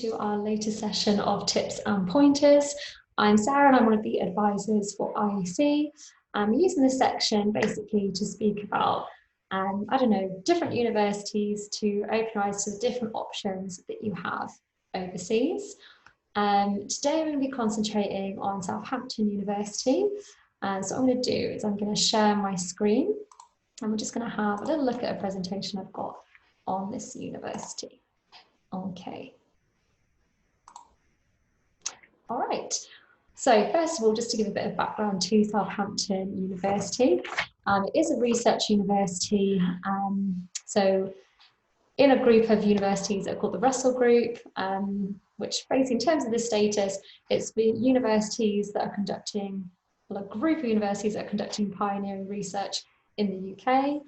to our latest session of tips and pointers. I'm Sarah and I'm one of the advisors for IEC. I'm using this section basically to speak about, different universities to open your eyes to the different options that you have overseas. Today I'm going to be concentrating on Southampton University. So what I'm going to do is I'm going to share my screen and we're just going to have a little look at a presentation I've got on this university. Okay. All right. So first of all, just to give a bit of background to Southampton University, it is a research university. So in a group of universities that are called the Russell Group, which basically in terms of the status, it's the universities that are conducting, well, a group of universities that are conducting pioneering research in the UK.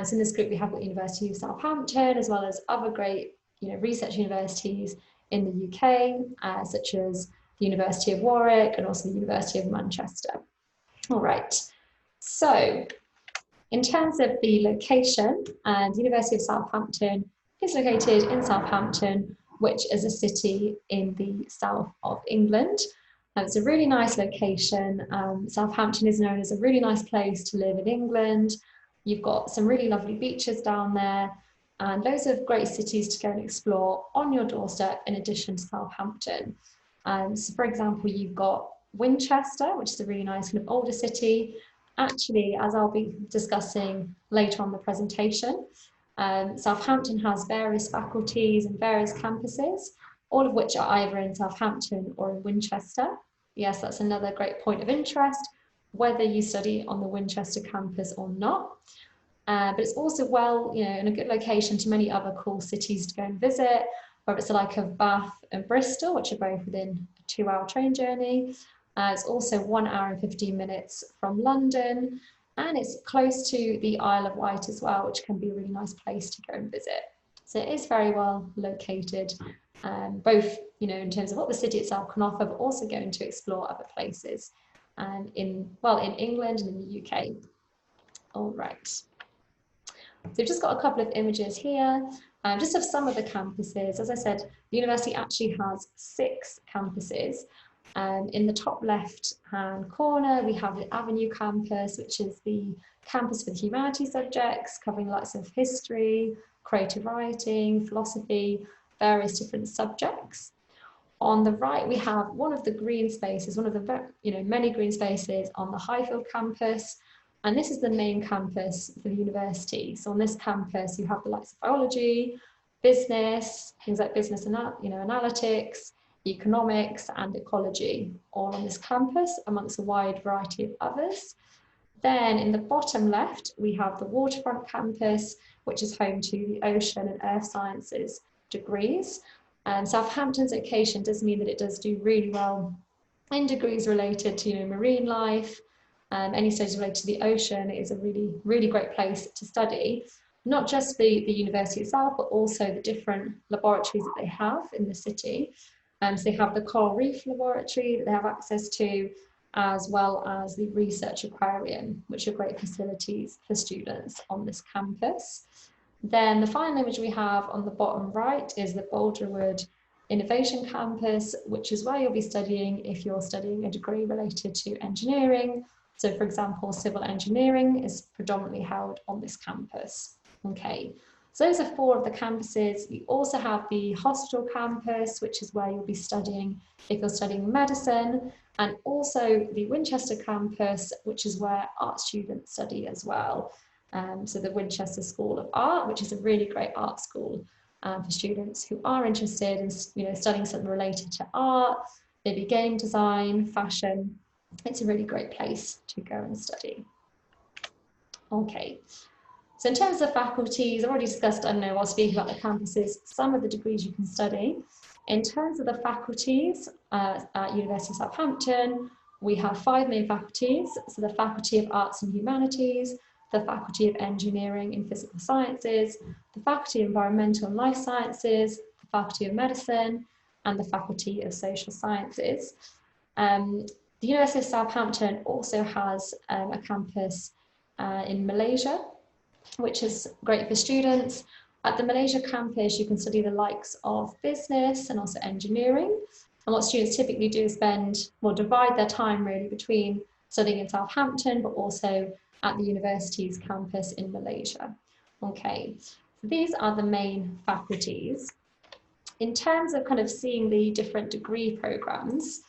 So in this group, we have the University of Southampton, as well as other great research universities in the UK, such as the University of Warwick and also the University of Manchester. All right, so in terms of the location, the University of Southampton is located in Southampton, which is a city in the south of England. It's a really nice location. Southampton is known as a really nice place to live in England. You've got some really lovely beaches down there and loads of great cities to go and explore on your doorstep in addition to Southampton. So for example, you've got Winchester, which is a really nice kind of older city. Actually, as I'll be discussing later on in the presentation, Southampton has various faculties and various campuses, all of which are either in Southampton or in Winchester. Yes, that's another great point of interest, whether you study on the Winchester campus or not. But it's also in a good location to many other cool cities to go and visit, whether it's the like of Bath and Bristol, which are both within a 2-hour train journey. It's also 1 hour and 15 minutes from London, and it's close to the Isle of Wight as well, which can be a really nice place to go and visit. So it is very well located, both in terms of what the city itself can offer, but also going to explore other places in England and in the UK. All right. So we've just got a couple of images here, just of some of the campuses. As I said, the university actually has 6 campuses. In the top left-hand corner, we have the Avenue campus, which is the campus for the humanities subjects, covering lots of history, creative writing, philosophy, various different subjects. On the right, we have one of the green spaces, one of the many green spaces on the Highfield campus. And this is the main campus for the university. So on this campus, you have the likes of biology, business, things like business analytics, economics and ecology, all on this campus amongst a wide variety of others. Then in the bottom left, we have the waterfront campus, which is home to the ocean and earth sciences degrees. Southampton's location does mean that it does do really well in degrees related to marine life. Any studies related to the ocean is a really, really great place to study, not just the university itself, but also the different laboratories that they have in the city. So they have the Coral Reef Laboratory that they have access to, as well as the Research Aquarium, which are great facilities for students on this campus. Then the final image we have on the bottom right is the Boulderwood Innovation Campus, which is where you'll be studying if you're studying a degree related to engineering. So for example, civil engineering is predominantly held on this campus. Okay, so those are 4 of the campuses. You also have the hospital campus, which is where you'll be studying if you're studying medicine, and also the Winchester campus, which is where art students study as well. So the Winchester School of Art, which is a really great art school for students who are interested in studying something related to art, maybe game design, fashion. It's a really great place to go and study. Okay, so in terms of faculties, I've already discussed, while speaking about the campuses, some of the degrees you can study. In terms of the faculties at University of Southampton, we have 5 main faculties. So the Faculty of Arts and Humanities, the Faculty of Engineering and Physical Sciences, the Faculty of Environmental and Life Sciences, the Faculty of Medicine, and the Faculty of Social Sciences. The University of Southampton also has a campus in Malaysia, which is great for students. At the Malaysia campus, you can study the likes of business and also engineering. And what students typically do is divide their time really between studying in Southampton, but also at the university's campus in Malaysia. Okay, so these are the main faculties. In terms of kind of seeing the different degree programs,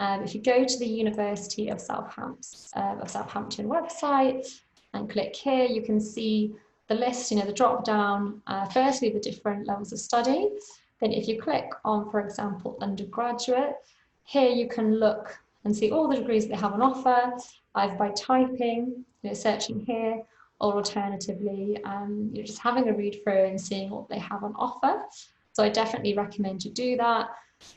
if you go to the University of Southampton website and click here, you can see the list, the drop down, firstly the different levels of study. Then if you click on, for example, undergraduate, here you can look and see all the degrees that they have on offer, either by typing, searching here, or alternatively, just having a read through and seeing what they have on offer. So I definitely recommend you do that.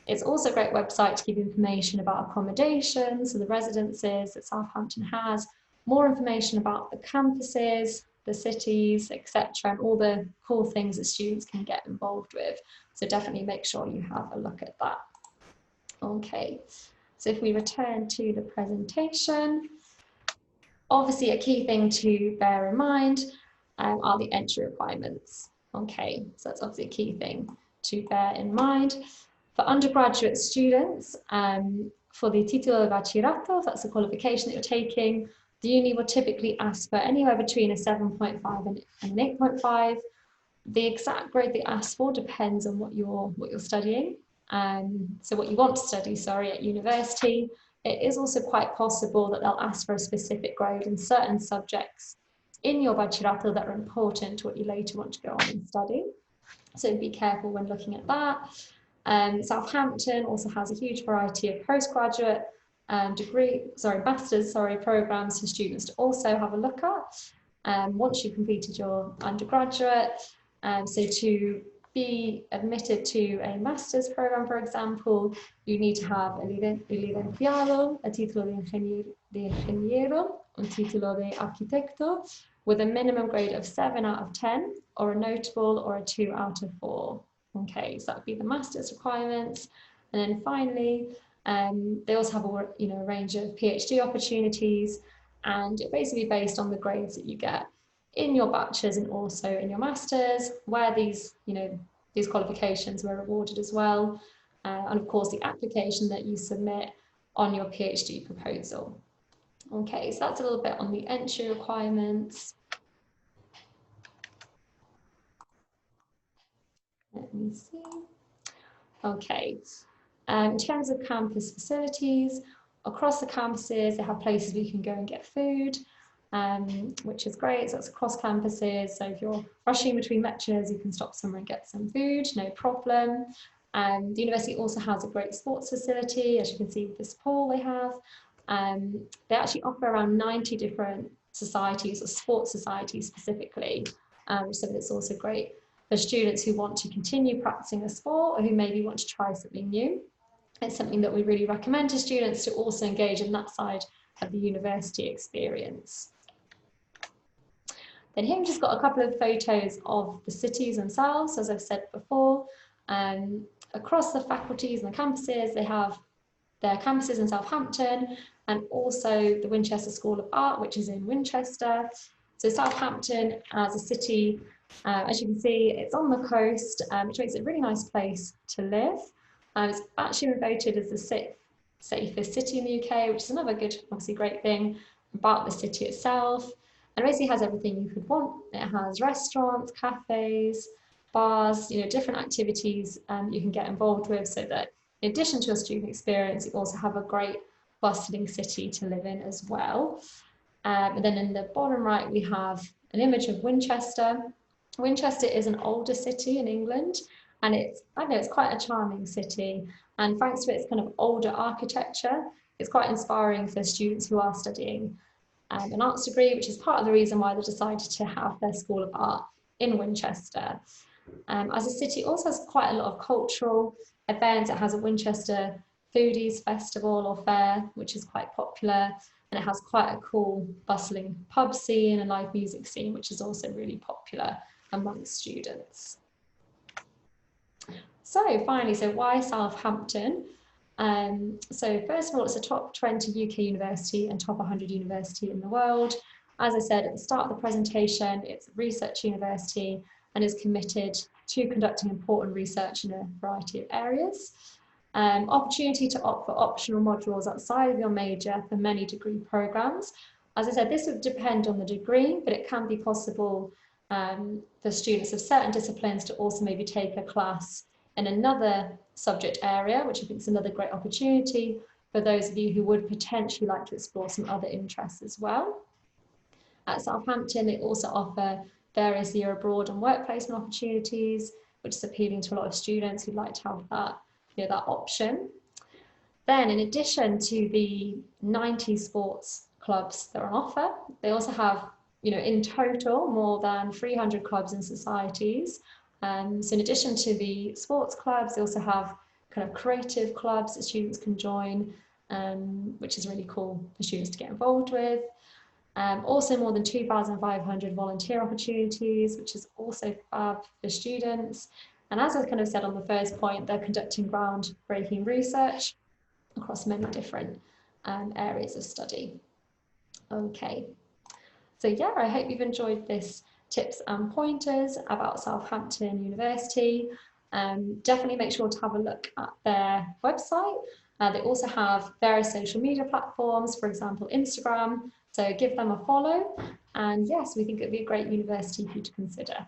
It's also a great website to give information about accommodation, so the residences that Southampton has, more information about the campuses, the cities, etc., and all the cool things that students can get involved with. So definitely make sure you have a look at that. Okay, so if we return to the presentation, obviously a key thing to bear in mind are the entry requirements. Okay, so that's obviously a key thing to bear in mind. For undergraduate students, for the título de bachillerato, that's the qualification that you're taking, the uni will typically ask for anywhere between a 7.5 and an 8.5. The exact grade they ask for depends on what you're studying. So what you want to study, at university. It is also quite possible that they'll ask for a specific grade in certain subjects in your bachillerato that are important to what you later want to go on and study. So be careful when looking at that. Southampton also has a huge variety of postgraduate master's programs for students to also have a look at once you've completed your undergraduate. So to be admitted to a master's program, for example, you need to have a licenciado, a título de ingeniero, un título de arquitecto, with a minimum grade of 7 out of 10, or a notable, or a 2 out of 4. Okay, so that would be the master's requirements. And then finally, they also have a range of PhD opportunities, and basically based on the grades that you get in your bachelor's and also in your master's, where these qualifications were awarded as well, and of course the application that you submit on your PhD proposal. Okay, so that's a little bit on the entry requirements. Let me see. Okay, in terms of campus facilities, across the campuses, they have places where you can go and get food, which is great. So it's across campuses. So if you're rushing between lectures, you can stop somewhere and get some food, no problem. The university also has a great sports facility, as you can see with this pool they have. They actually offer around 90 different societies, or sports societies specifically, so it's also great for students who want to continue practicing a sport or who maybe want to try something new. It's something that we really recommend to students to also engage in that side of the university experience. Then here we've just got a couple of photos of the cities themselves, as I've said before. Across the faculties and the campuses, they have their campuses in Southampton and also the Winchester School of Art, which is in Winchester. So Southampton as a city, as you can see, it's on the coast, which makes it a really nice place to live. It's actually been voted as the safest city in the UK, which is another good, obviously great thing about the city itself. And it basically has everything you could want. It has restaurants, cafes, bars, different activities you can get involved with, so that in addition to your student experience, you also have a great bustling city to live in as well. And then in the bottom right, we have an image of Winchester. Winchester is an older city in England, and it's quite a charming city. And thanks to its kind of older architecture, it's quite inspiring for students who are studying an arts degree, which is part of the reason why they decided to have their School of Art in Winchester. As a city, it also has quite a lot of cultural events. It has a Winchester Foodies Festival or Fair, which is quite popular, and it has quite a cool, bustling pub scene and live music scene, which is also really popular amongst students. So finally, why Southampton? So first of all, it's a top 20 UK university and top 100 university in the world. As I said at the start of the presentation, it's a research university, and is committed to conducting important research in a variety of areas. Opportunity to opt for optional modules outside of your major for many degree programs. As I said, this would depend on the degree, but it can be possible for students of certain disciplines to also maybe take a class in another subject area, which I think is another great opportunity for those of you who would potentially like to explore some other interests as well. At Southampton, they also offer various year abroad and work placement opportunities, which is appealing to a lot of students who'd like to have that, that option. Then, in addition to the 90 sports clubs that are on offer, they also have, in total, more than 300 clubs and societies. So in addition to the sports clubs, they also have kind of creative clubs that students can join, which is really cool for students to get involved with. Also more than 2,500 volunteer opportunities, which is also fab for students. And as I kind of said on the first point, they're conducting groundbreaking research across many different areas of study. Okay, so yeah, I hope you've enjoyed this tips and pointers about Southampton University. Definitely make sure to have a look at their website. They also have various social media platforms, for example, Instagram. So give them a follow. And yes, we think it would be a great university for you to consider.